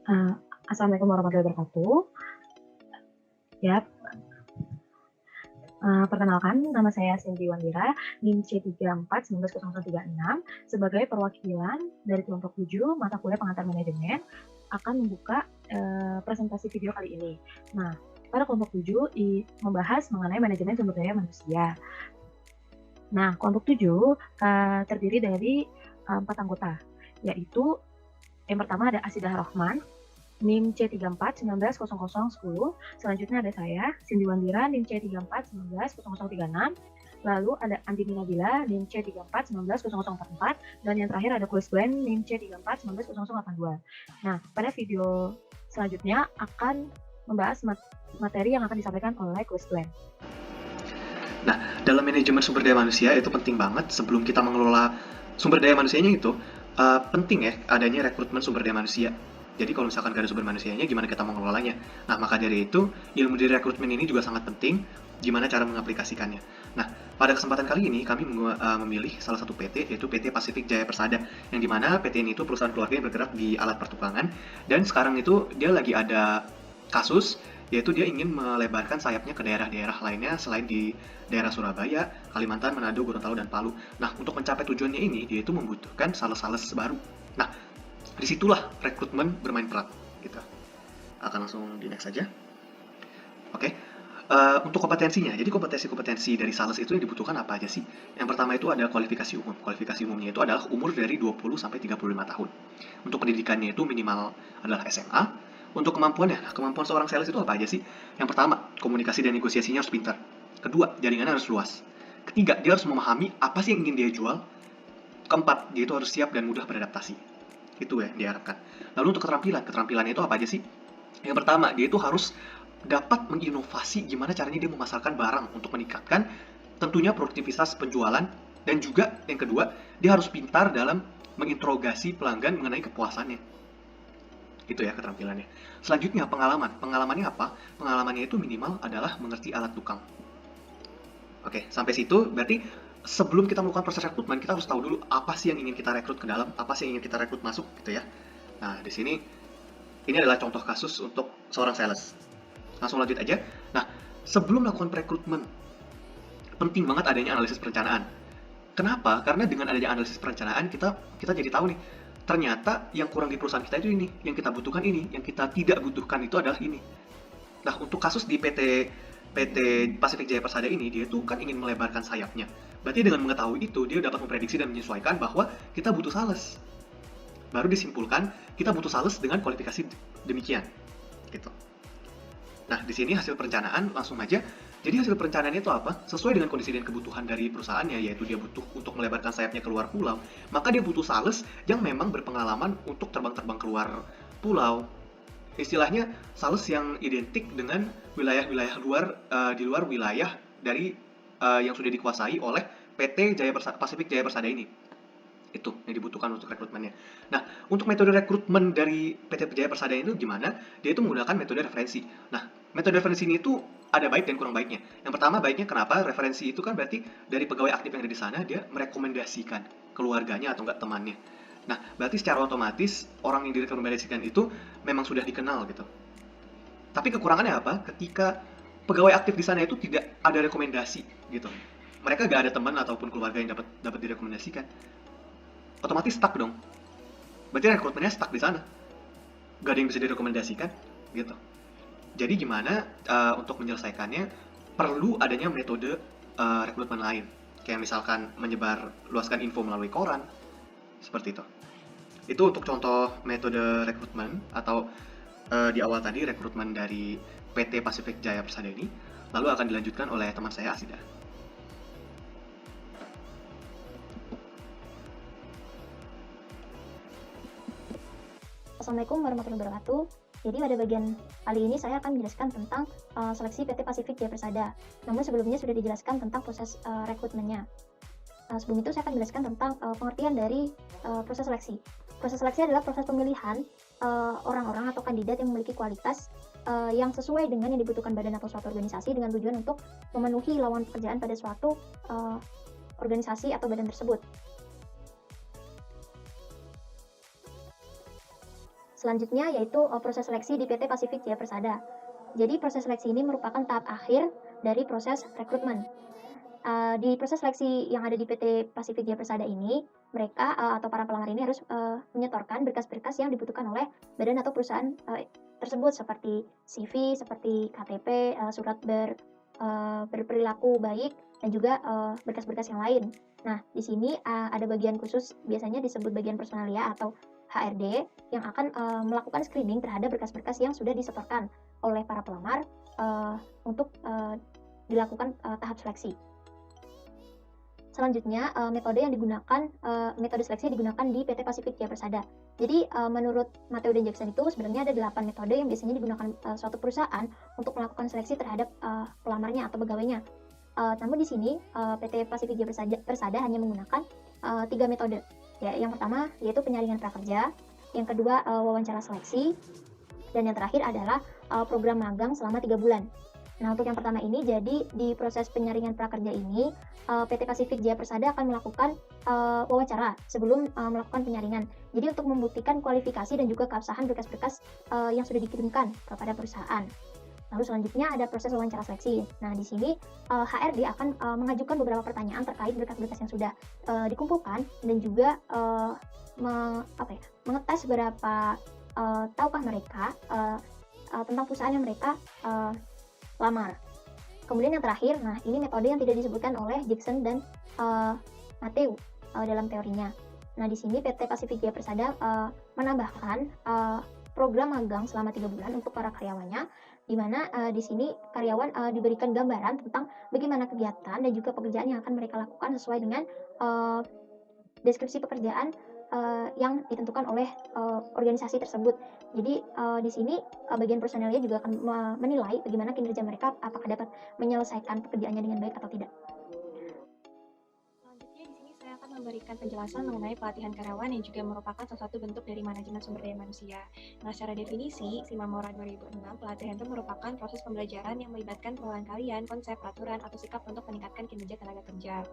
Uh, Assalamualaikum warahmatullahi wabarakatuh. Ya, perkenalkan, nama saya Cindy Wandira, NIM C34190036, sebagai perwakilan dari kelompok 7 mata kuliah pengantar manajemen, akan membuka presentasi video kali ini. Nah, pada kelompok 7 membahas mengenai manajemen sumber daya manusia. Nah, kelompok 7 terdiri dari 4 anggota, yaitu yang pertama ada Asidah Rohman, NIM C34190010. Selanjutnya ada saya, Cindy Wandira, NIM C34190036. Lalu ada Andini Nabila, NIM C34190044. Dan yang terakhir ada Kulis Glenn, NIM C34190082. Nah, pada video selanjutnya akan membahas materi yang akan disampaikan oleh Kulis Glenn. Nah, dalam manajemen sumber daya manusia itu penting banget sebelum kita mengelola sumber daya manusianya itu, penting ya adanya rekrutmen sumber daya manusia. Jadi kalau misalkan gak ada sumber manusianya, gimana kita mengelolanya? Nah, maka dari itu, ilmu di rekrutmen ini juga sangat penting, gimana cara mengaplikasikannya. Nah, pada kesempatan kali ini kami memilih salah satu PT, yaitu PT Pasifik Jaya Persada, yang dimana PT ini itu perusahaan keluarga yang bergerak di alat pertukangan, dan sekarang itu dia lagi ada kasus, yaitu dia ingin melebarkan sayapnya ke daerah-daerah lainnya selain di daerah Surabaya, Kalimantan, Manado, Gorontalo, dan Palu. Nah, untuk mencapai tujuannya ini, dia itu membutuhkan sales-sales baru. Nah, disitulah rekrutmen bermain peran. Kita akan langsung di next saja. Oke. Untuk kompetensinya, jadi kompetensi-kompetensi dari sales itu yang dibutuhkan apa aja sih? Yang pertama itu ada kualifikasi umum. Kualifikasi umumnya itu adalah umur dari 20 sampai 35 tahun. Untuk pendidikannya itu minimal adalah SMA. Untuk kemampuannya, nah kemampuan seorang sales itu apa aja sih? Yang pertama, komunikasi dan negosiasinya harus pintar. Kedua, jaringannya harus luas. Ketiga, dia harus memahami apa sih yang ingin dia jual. Keempat, dia itu harus siap dan mudah beradaptasi. Itu ya yang diharapkan. Lalu untuk keterampilannya itu apa aja sih? Yang pertama, dia itu harus dapat menginovasi gimana caranya dia memasarkan barang untuk meningkatkan tentunya produktivitas penjualan, dan juga yang kedua, dia harus pintar dalam menginterogasi pelanggan mengenai kepuasannya. Itu ya keterampilannya. Selanjutnya pengalaman. Pengalamannya apa? Pengalamannya itu minimal adalah mengerti alat tukang. Oke, sampai situ berarti sebelum kita melakukan proses rekrutmen, kita harus tahu dulu apa sih yang ingin kita rekrut ke dalam, apa sih yang ingin kita rekrut masuk gitu ya. Nah, di sini ini adalah contoh kasus untuk seorang sales. Langsung lanjut aja. Nah, sebelum melakukan rekrutmen, penting banget adanya analisis perencanaan. Kenapa? Karena dengan adanya analisis perencanaan, kita jadi tahu nih, ternyata yang kurang di perusahaan kita itu ini, yang kita butuhkan ini, yang kita tidak butuhkan itu adalah ini. Nah, untuk kasus di PT Pasifik Jaya Persada ini, dia tuh kan ingin melebarkan sayapnya. Berarti dengan mengetahui itu, dia dapat memprediksi dan menyesuaikan bahwa kita butuh sales. Baru disimpulkan, kita butuh sales dengan kualifikasi demikian. Gitu. Nah, di sini hasil perencanaan langsung aja. Jadi hasil perencanaannya itu apa? Sesuai dengan kondisi dan kebutuhan dari perusahaannya, yaitu dia butuh untuk melebarkan sayapnya keluar pulau, maka dia butuh sales yang memang berpengalaman untuk terbang-terbang keluar pulau. Istilahnya sales yang identik dengan wilayah-wilayah luar, di luar wilayah dari yang sudah dikuasai oleh PT Pasifik Jaya Persada ini. Itu yang dibutuhkan untuk rekrutmennya. Nah, untuk metode rekrutmen dari PT Jaya Persada itu gimana? Dia itu menggunakan metode referensi. Nah, metode referensi ini itu ada baik dan kurang baiknya. Yang pertama baiknya kenapa? Referensi itu kan berarti dari pegawai aktif yang ada di sana, dia merekomendasikan keluarganya atau enggak temannya. Nah, berarti secara otomatis orang yang direkomendasikan itu memang sudah dikenal gitu. Tapi kekurangannya apa? Ketika pegawai aktif di sana itu tidak ada rekomendasi gitu. Mereka gak ada teman ataupun keluarga yang dapat direkomendasikan. Otomatis stuck dong. Berarti rekrutmennya stuck di sana. Gak ada yang bisa direkomendasikan gitu. Jadi gimana untuk menyelesaikannya, perlu adanya metode rekrutmen lain. Kayak misalkan menyebar luaskan info melalui koran, seperti itu. Itu untuk contoh metode rekrutmen atau di awal tadi rekrutmen dari PT Pasifik Jaya Persada ini. Lalu akan dilanjutkan oleh teman saya Asida. Assalamualaikum warahmatullahi wabarakatuh. Jadi pada bagian kali ini saya akan menjelaskan tentang seleksi PT Pasifik Jaya Persada. Namun sebelumnya sudah dijelaskan tentang proses rekrutmennya. Sebelum itu saya akan menjelaskan tentang pengertian dari proses seleksi. Proses seleksi adalah proses pemilihan orang-orang atau kandidat yang memiliki kualitas yang sesuai dengan yang dibutuhkan badan atau suatu organisasi dengan tujuan untuk memenuhi lowongan pekerjaan pada suatu organisasi atau badan tersebut. Selanjutnya yaitu proses seleksi di PT Pasifik Jaya Persada. Jadi proses seleksi ini merupakan tahap akhir dari proses rekrutmen. Di proses seleksi yang ada di PT Pasifik Jaya Persada ini, mereka atau para pelamar ini harus menyetorkan berkas-berkas yang dibutuhkan oleh badan atau perusahaan tersebut seperti CV, seperti KTP, surat berperilaku baik, dan juga berkas-berkas yang lain. Nah, di sini ada bagian khusus, biasanya disebut bagian personalia atau HRD, yang akan melakukan screening terhadap berkas-berkas yang sudah disetorkan oleh para pelamar untuk dilakukan tahap seleksi. Selanjutnya, metode seleksi yang digunakan di PT Pasifik Jaya Persada. Jadi, menurut Matteo dan Jackson itu sebenarnya ada 8 metode yang biasanya digunakan suatu perusahaan untuk melakukan seleksi terhadap pelamarnya atau pegawainya. Namun di sini PT Pasifik Jaya Persada hanya menggunakan 3 metode. Ya, yang pertama yaitu penyaringan prakerja, yang kedua wawancara seleksi, dan yang terakhir adalah program magang selama 3 bulan. Nah, untuk yang pertama ini, jadi di proses penyaringan prakerja ini, PT Pasifik Jaya Persada akan melakukan wawancara sebelum melakukan penyaringan. Jadi untuk membuktikan kualifikasi dan juga keabsahan berkas-berkas yang sudah dikirimkan kepada perusahaan. Lalu selanjutnya ada proses wawancara seleksi. Nah, di sini HRD akan mengajukan beberapa pertanyaan terkait berkas-berkas yang sudah dikumpulkan, dan juga mengetes berapa tahukah mereka tentang perusahaan yang mereka lamar. Kemudian yang terakhir, nah ini metode yang tidak disebutkan oleh Jackson dan Matteo dalam teorinya. Nah, di sini PT Pasifik Jaya Persada menambahkan program magang selama 3 bulan untuk para karyawannya, di mana di sini karyawan diberikan gambaran tentang bagaimana kegiatan dan juga pekerjaan yang akan mereka lakukan sesuai dengan deskripsi pekerjaan yang ditentukan oleh organisasi tersebut. Jadi di sini bagian personelnya juga akan menilai bagaimana kinerja mereka, apakah dapat menyelesaikan pekerjaannya dengan baik atau tidak. Selanjutnya di sini saya akan memberikan penjelasan mengenai pelatihan karyawan yang juga merupakan salah satu bentuk dari manajemen sumber daya manusia. Nah, secara definisi, Simamora 2006, pelatihan itu merupakan proses pembelajaran yang melibatkan pengenalan kalian, konsep, peraturan, atau sikap untuk meningkatkan kinerja tenaga kerja.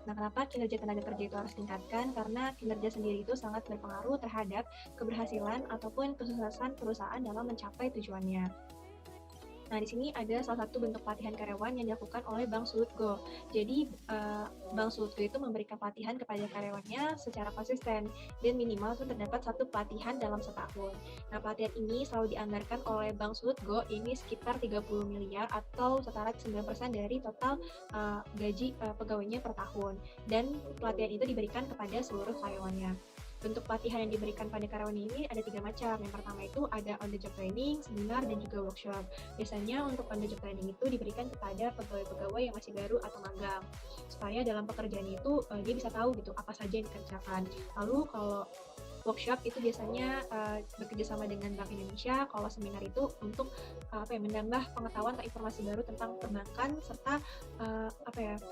Nah, kenapa kinerja tenaga kerja itu harus ditingkatkan? Karena kinerja sendiri itu sangat berpengaruh terhadap keberhasilan ataupun kesuksesan perusahaan dalam mencapai tujuannya. Nah, di sini ada salah satu bentuk pelatihan karyawan yang dilakukan oleh Bank Sulutgo. Jadi, Bank Sulutgo itu memberikan pelatihan kepada karyawannya secara konsisten, dan minimal itu terdapat satu pelatihan dalam setahun. Nah, pelatihan ini selalu dianggarkan oleh Bank Sulutgo, ini sekitar 30 miliar atau setara 9% dari total gaji pegawainya per tahun. Dan pelatihan itu diberikan kepada seluruh karyawannya. Bentuk pelatihan yang diberikan pada karyawan ini ada 3 macam. Yang pertama itu ada on the job training, seminar, dan juga workshop. Biasanya untuk on the job training itu diberikan kepada pegawai-pegawai yang masih baru atau magang, supaya dalam pekerjaan itu dia bisa tahu gitu apa saja yang dikerjakan. Lalu kalau workshop itu biasanya bekerja sama dengan Bank Indonesia. Kalau seminar itu untuk menambah pengetahuan atau informasi baru tentang perbankan, serta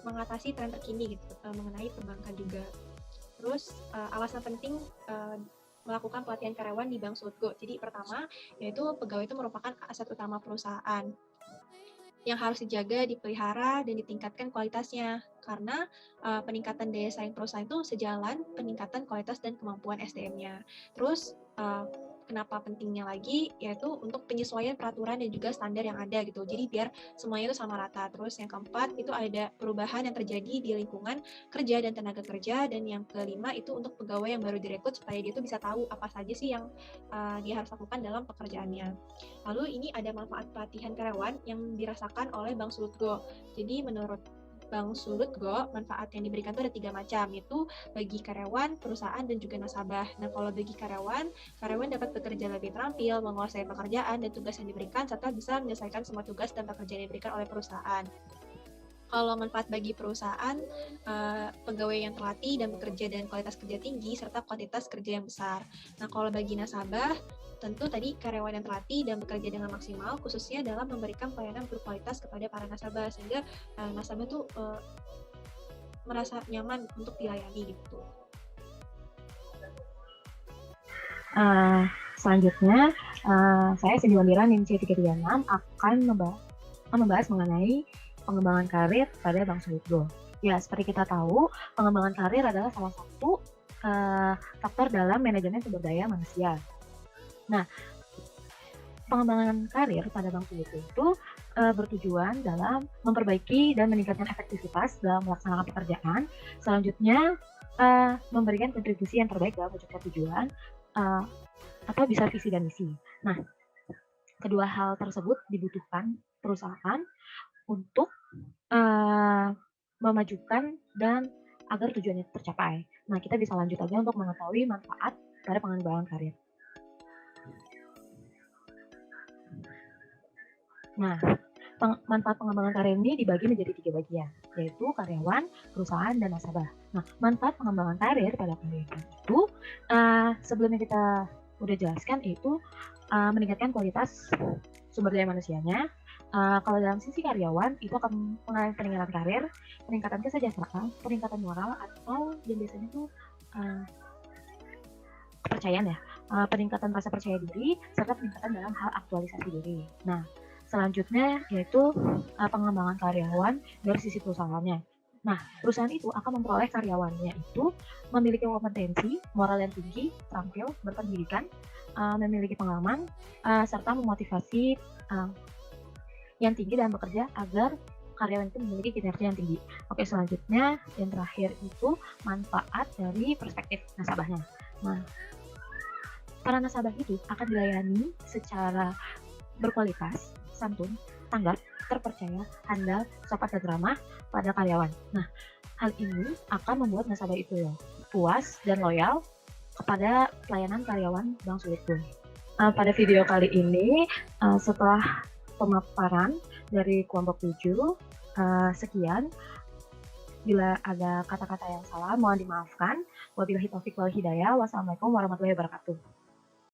mengatasi tren terkini gitu mengenai perbankan juga. Terus alasan penting melakukan pelatihan karyawan di Bank Sulutgo. Jadi pertama, yaitu pegawai itu merupakan aset utama perusahaan yang harus dijaga, dipelihara, dan ditingkatkan kualitasnya. Karena peningkatan daya saing perusahaan itu sejalan peningkatan kualitas dan kemampuan SDM-nya. Terus kenapa pentingnya lagi, yaitu untuk penyesuaian peraturan dan juga standar yang ada gitu. Jadi biar semuanya itu sama rata. Terus yang keempat itu ada perubahan yang terjadi di lingkungan kerja dan tenaga kerja. Dan yang kelima itu untuk pegawai yang baru direkrut supaya dia itu bisa tahu apa saja sih yang dia harus lakukan dalam pekerjaannya. Lalu ini ada manfaat pelatihan karyawan yang dirasakan oleh Bank Sulutgo. Jadi menurut Bank Sulutgo, manfaat yang diberikan itu ada 3 macam, yaitu bagi karyawan, perusahaan, dan juga nasabah. Nah, kalau bagi karyawan dapat bekerja lebih terampil, menguasai pekerjaan dan tugas yang diberikan, serta bisa menyelesaikan semua tugas dan pekerjaan yang diberikan oleh perusahaan. Kalau manfaat bagi perusahaan, pegawai yang terlatih dan bekerja dengan kualitas kerja tinggi, serta kuantitas kerja yang besar. Nah, kalau bagi nasabah, tentu tadi karyawan yang terlatih dan bekerja dengan maksimal, khususnya dalam memberikan pelayanan berkualitas kepada para nasabah, sehingga nasabah tuh merasa nyaman untuk dilayani gitu. Selanjutnya, saya Cindy Wandira NIM C336 akan membahas mengenai pengembangan karir pada Bank Sulutgo. Ya, seperti kita tahu, pengembangan karir adalah salah satu faktor dalam manajemen sumber daya manusia. Pengembangan karir pada Bank Sulit itu bertujuan dalam memperbaiki dan meningkatkan efektivitas dalam melaksanakan pekerjaan. Selanjutnya, memberikan kontribusi yang terbaik dalam mewujudkan tujuan uh, atau bisa visi dan misi. Nah, kedua hal tersebut dibutuhkan perusahaan untuk memajukan dan agar tujuannya tercapai. Nah, kita bisa lanjut aja untuk mengetahui manfaat pada pengembangan karir. Nah, manfaat pengembangan karir ini dibagi menjadi 3 bagian, yaitu karyawan, perusahaan, dan nasabah. Nah, manfaat pengembangan karir pada karyawan itu, sebelumnya kita udah jelaskan, itu meningkatkan kualitas sumber daya manusianya. Kalau dalam sisi karyawan, itu akan mengalami peningkatan karir, peningkatan kesejahteraan, peningkatan moral, atau yang biasanya itu kepercayaan ya, peningkatan rasa percaya diri, serta peningkatan dalam hal aktualisasi diri. Nah, selanjutnya yaitu pengembangan karyawan dari sisi perusahaannya. Nah, perusahaan itu akan memperoleh karyawannya itu memiliki kompetensi, moral yang tinggi, terampil, berpendidikan, memiliki pengalaman, serta memotivasi yang tinggi dalam bekerja agar karyawan itu memiliki kinerja yang tinggi. Oke, selanjutnya yang terakhir itu manfaat dari perspektif nasabahnya. Nah, para nasabah itu akan dilayani secara berkualitas, santun, tanggap, terpercaya, handal, sopan dan ramah pada karyawan. Nah, hal ini akan membuat nasabah itu puas dan loyal kepada pelayanan karyawan Bank Sulit Group. Pada video kali ini, setelah pemaparan dari kelompok 7, sekian. Bila ada kata-kata yang salah, mohon dimaafkan. Wabillahi taufiq wal hidayah. Wassalamualaikum warahmatullahi wabarakatuh.